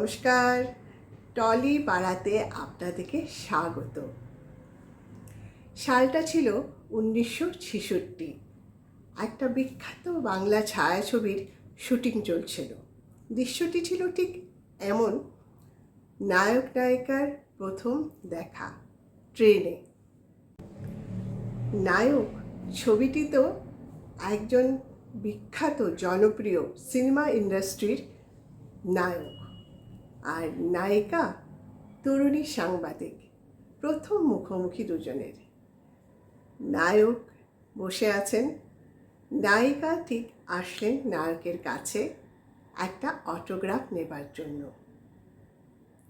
নমস্কার, টলি পাড়াতে আপনাদেরকে স্বাগত। সালটা ছিল 1966। একটা বিখ্যাত বাংলা ছায়াছবির শুটিং চলছিল। দৃশ্যটি ছিল ঠিক এমন, নায়ক নায়িকার প্রথম দেখা ট্রেনে। নায়ক ছবিটি তো একজন বিখ্যাত জনপ্রিয় সিনেমা ইন্ডাস্ট্রির নায়ক, আর নায়িকা তরুণী সাংবাদিক। প্রথম মুখোমুখি দুজনের। নায়ক বসে আছেন, নায়িকা ঠিক আসলেন নায়কের কাছে একটা অটোগ্রাফ নেবার জন্য।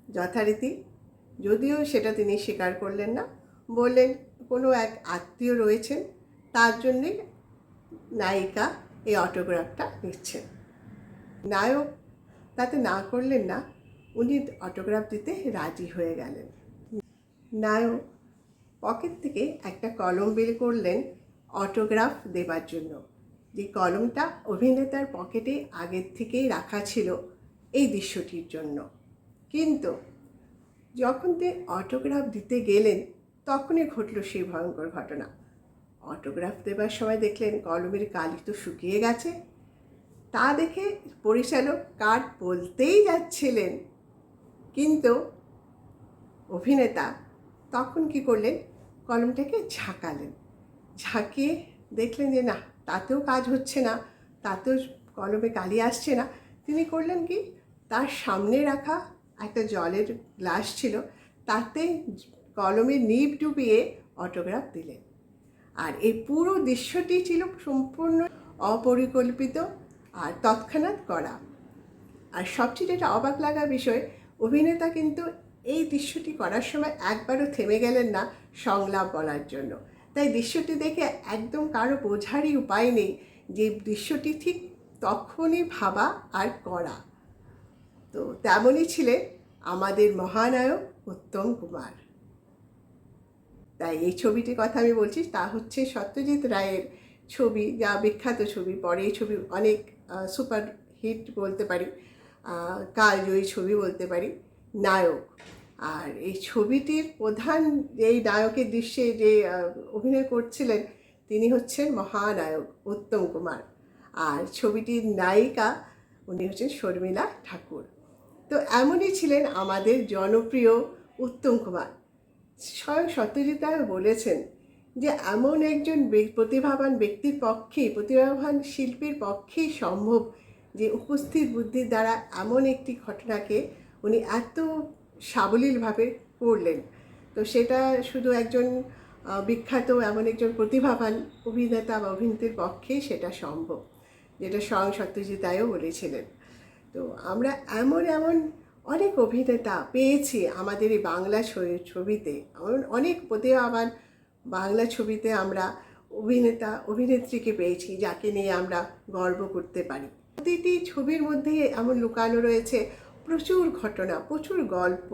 যথারীতি, যদিও সেটা তিনি স্বীকার করলেন না, বললেন কোনো এক আত্মীয় রয়েছেন, তার জন্যে নায়িকা এই অটোগ্রাফটা নিচ্ছেন। নায়ক তাতে না করলেন না, উনি অটোগ্রাফ দিতে রাজি হয়ে গেলেন। নায়ক পকেট থেকে একটা কলম বের করলেন অটোগ্রাফ দেবার জন্য, যে কলমটা অভিনেতার পকেটে আগের থেকেই রাখা ছিল এই দৃশ্যটির জন্য। কিন্তু যখন তিনি অটোগ্রাফ দিতে গেলেন, তখনই ঘটল সেই ভয়ঙ্কর ঘটনা। অটোগ্রাফ দেবার সময় দেখলেন কলমের কালি তো শুকিয়ে গেছে। তা দেখে পরিচালক কাট বলতেই যাচ্ছিলেন, কিন্তু অভিনেতা তখন কি করলেন, কলমটাকে ঝাঁকালেন। ঝাঁকিয়ে দেখলেন যে না, তাতেও কাজ হচ্ছে না, তাতেও কলমে কালি আসছে না। তিনি করলেন কি, তার সামনে রাখা একটা জলের গ্লাস ছিল, তাতে কলমের নিব ডুবিয়ে অটোগ্রাফ দিলেন। আর এই পুরো দৃশ্যটি ছিল সম্পূর্ণ অপরিকল্পিত আর তৎক্ষণাৎ করা। আর সবচেয়ে যেটা অবাক লাগা বিষয়, অভিনেতা কিন্তু এই দৃশ্যটি করার সময় একবারও থেমে গেলেন না সংলাপ বলার জন্য। তাই দৃশ্যটি দেখে একদম কারো বোঝারই উপায় নেই যে দৃশ্যটি ঠিক তখনই ভাবা আর করা। তো তেমনই ছিলেন আমাদের মহানায়ক উত্তম কুমার। তাই এই ছবিটির কথা আমি বলছি, তা হচ্ছে সত্যজিৎ রায়ের ছবি, যা বিখ্যাত ছবি। পরে এই ছবি অনেক সুপার হিট বলতে পারি, কালজয়ী ছবি বলতে পারি। নায়ক, আর এই ছবিটির প্রধান এই নায়কের দৃশ্যে যে অভিনয় করছিলেন, তিনি হচ্ছেন মহানায়ক উত্তম কুমার। আর ছবিটির নায়িকা উনি হচ্ছেন শর্মিলা ঠাকুর। তো এমনই ছিলেন আমাদের জনপ্রিয় উত্তম কুমার। স্বয়ং সত্যজিৎ রায় বলেছেন যে এমন একজন প্রতিভাবান ব্যক্তির পক্ষেই, প্রতিভাবান শিল্পীর পক্ষেই সম্ভব যে উপস্থিত বুদ্ধির দ্বারা এমন একটি ঘটনাকে উনি এত সাবলীলভাবে করলেন। তো সেটা শুধু একজন বিখ্যাত এমন একজন প্রতিভাবান অভিনেতা বা অভিনেত্রীর পক্ষেই সেটা সম্ভব, যেটা স্বয়ং সত্যজিৎ রায়ও বলেছিলেন। তো আমরা এমন অনেক অভিনেতা পেয়েছি আমাদের এই বাংলা ছবিতে। অনেক প্রতিভাবান বাংলা ছবিতে আমরা অভিনেতা অভিনেত্রীকে পেয়েছি, যাকে নিয়ে আমরা গর্ব করতে পারি। প্রতিটি ছবির মধ্যে এমন লুকানো রয়েছে প্রচুর ঘটনা, প্রচুর গল্প।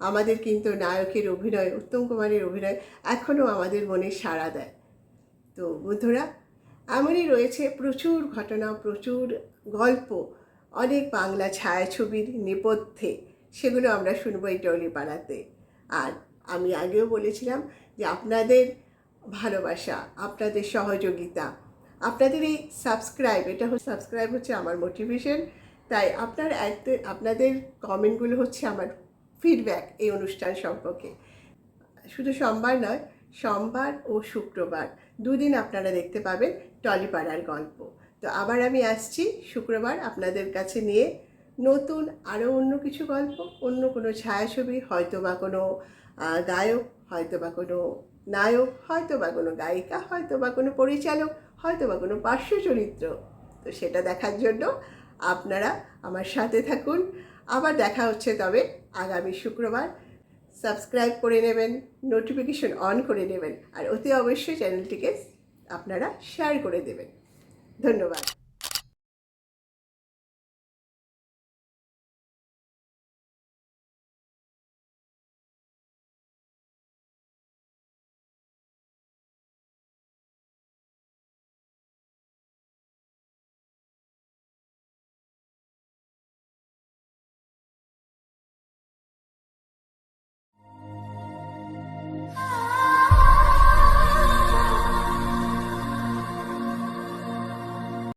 আমাদের কিন্তু নায়কের অভিনয়, উত্তম কুমারের অভিনয় এখনও আমাদের মনে সাড়া দেয়। তো বন্ধুরা, এমনই রয়েছে প্রচুর ঘটনা, প্রচুর গল্প অনেক বাংলা ছায়াছবির নেপথ্যে। সেগুলো আমরা শুনবো এই টলি পাড়াতে। আর আমি আগেও বলেছিলাম যে আপনাদের ভালোবাসা, আপনাদের সহযোগিতা, আপনাদের এই সাবস্ক্রাইব, সাবস্ক্রাইব হচ্ছে আমার মোটিভেশন। তাই আপনাদের কমেন্টগুলো হচ্ছে আমার ফিডব্যাক এই অনুষ্ঠান সম্পর্কে। শুধু সোমবার নয়, সোমবার ও শুক্রবার দুদিন আপনারা দেখতে পাবেন টলিপাড়ার গল্প। তো আবার আমি আসছি শুক্রবার আপনাদের কাছে নিয়ে নতুন আরও অন্য কিছু গল্প, অন্য কোনো ছায়াছবি, হয়তো বা কোনো গায়ক, হয়তো বা কোনো নায়ক, হয়তো বা কোনো গায়িকা, হয়তো বা কোনো পরিচালক, হয়তো বা কোনো পার্শ্ব চরিত্র। তো সেটা দেখার জন্য আপনারা আমার সাথে থাকুন। আবার দেখা হচ্ছে তবে আগামী শুক্রবার। সাবস্ক্রাইব করে নেবেন, নোটিফিকেশন অন করে নেবেন, আর অতি অবশ্যই চ্যানেলটিকে আপনারা শেয়ার করে দেবেন। ধন্যবাদ।